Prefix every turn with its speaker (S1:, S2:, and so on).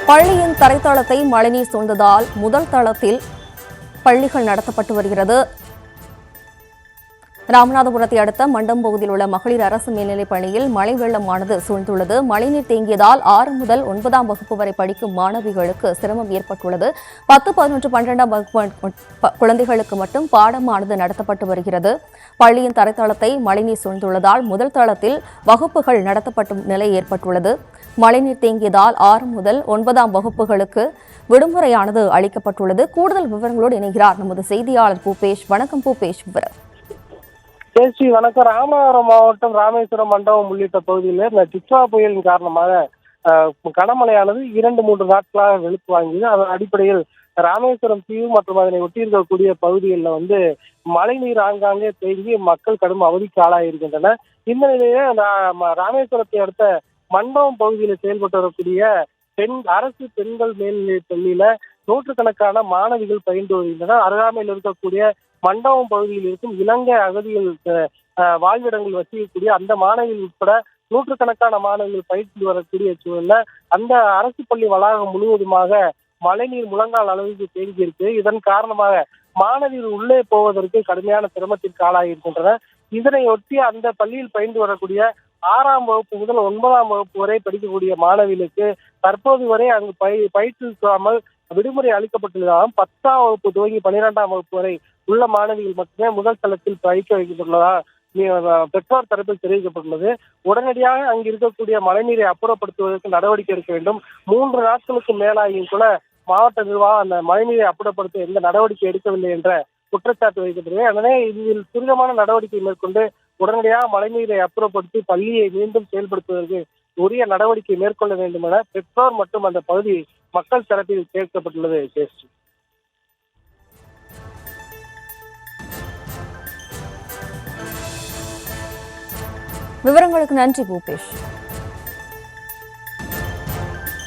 S1: பள்ளியின் தரைத்தளத்தை மழைநீர் சூழ்ந்ததால் முதல் தளத்தில் பள்ளிகள் நடத்தப்பட்டு வருகிறது. ராமநாதபுரத்தை அடுத்த மண்டம் பகுதியில் உள்ள மகளிர் அரசு மேல்நிலைப் பள்ளியில் மழை வெள்ளமானது சூழ்ந்துள்ளது. மழைநீர் தேங்கியதால் 6 முதல் 9ஆம் வகுப்பு வரை படிக்கும் மாணவிகளுக்கு சிரமம் ஏற்பட்டுள்ளது. 10, 11, 12ஆம் வகுப்பு குழந்தைகளுக்கு மட்டும் பாடமானது நடத்தப்பட்டு வருகிறது. பள்ளியின் தரைத்தளத்தை மழைநீர் சூழ்ந்துள்ளதால் முதல் தளத்தில் வகுப்புகள் நடத்தப்படும் நிலை ஏற்பட்டுள்ளது. மழைநீர் தேங்கியதால் 6 முதல் 9ஆம் வகுப்புகளுக்கு விடுமுறையானது அளிக்கப்பட்டுள்ளது. கூடுதல் விவரங்களோடு இணைகிறார் நமது செய்தியாளர் பூபேஷ். வணக்கம் பூபேஷ். விவரம்
S2: வணக்கம். ராமநாதபுரம் மாவட்டம் ராமேஸ்வரம் மண்டபம் உள்ளிட்ட பகுதியில் இந்த டிட்வா புயலின் காரணமாக கனமழையானது 2-3 நாட்களாக வெளுத்து வாங்கியது. அதன் அடிப்படையில் ராமேஸ்வரம் தீவு மற்றும் அதனை ஒட்டியிருக்கக்கூடிய பகுதிகளில் மழைநீர் ஆங்காங்கே தேங்கி மக்கள் கடும் அவதிக்கு ஆளாயிருக்கின்றனர். இந்த நிலையில ராமேஸ்வரத்தை அடுத்த மண்டபம் பகுதியில் செயல்பட்டு வரக்கூடிய அரசு பெண்கள் மேல்நிலைப் பள்ளியில நூற்றுக்கணக்கான மாணவிகள் பயின்று வருகின்றனர். அருகாமையில் இருக்கக்கூடிய மண்டபம் பகுதியில் இருக்கும் இலங்கை அகதிகள் வாழ்விடங்கள் வசிக்கக்கூடிய அந்த மாணவிகள் உட்பட நூற்றுக்கணக்கான மாணவிகள் பயிற்சி வரக்கூடிய சூழல்ல அந்த அரசு பள்ளி வளாகம் முழுவதுமாக மழைநீர் முழங்கால் அளவுக்கு தேங்கி இருக்கு. இதன் காரணமாக மாணவிகள் உள்ளே போவதற்கு கடுமையான சிரமத்திற்கு ஆளாகியிருக்கின்றனர். இதனையொட்டி அந்த பள்ளியில் பயின்று வரக்கூடிய 6ஆம் வகுப்பு முதல் 9ஆம் வகுப்பு வரை படிக்கக்கூடிய மாணவிகளுக்கு தற்போது வரை அங்கு பயிற்றுவிக்காமல் விடுமுறை அளிக்கப்பட்டுள்ளதாகவும் 10ஆம் வகுப்பு துவங்கி 12ஆம் வகுப்பு வரை உள்ள மாணவிகள் மட்டுமே முதல் தளத்தில் படிக்க வைக்கப்பட்டுள்ளதா பெற்றோர் தரப்பில் தெரிவிக்கப்பட்டுள்ளது. உடனடியாக அங்கு இருக்கக்கூடிய மழைநீரை அப்புறப்படுத்துவதற்கு நடவடிக்கை எடுக்க வேண்டும். 3 நாட்களுக்கு மேலாகியும் கூட மாவட்ட நிர்வாகம் அந்த மழைநீரை அப்புறப்படுத்த எந்த நடவடிக்கை எடுக்கவில்லை என்ற குற்றச்சாட்டு வைக்கப்படுகிறது. எனவே இதில் துரிதமான நடவடிக்கை மேற்கொண்டு உடனடியாக மழைநீரை அப்புறப்படுத்தி பள்ளியை மீண்டும் செயல்படுத்துவதற்கு உரிய நடவடிக்கை மேற்கொள்ள வேண்டும் என பெற்றோர் மற்றும் அந்த பகுதி மக்கள் தரப்பில் கேட்கப்பட்டுள்ளது.
S1: விவரங்களுக்கு நன்றி பூபேஷ்.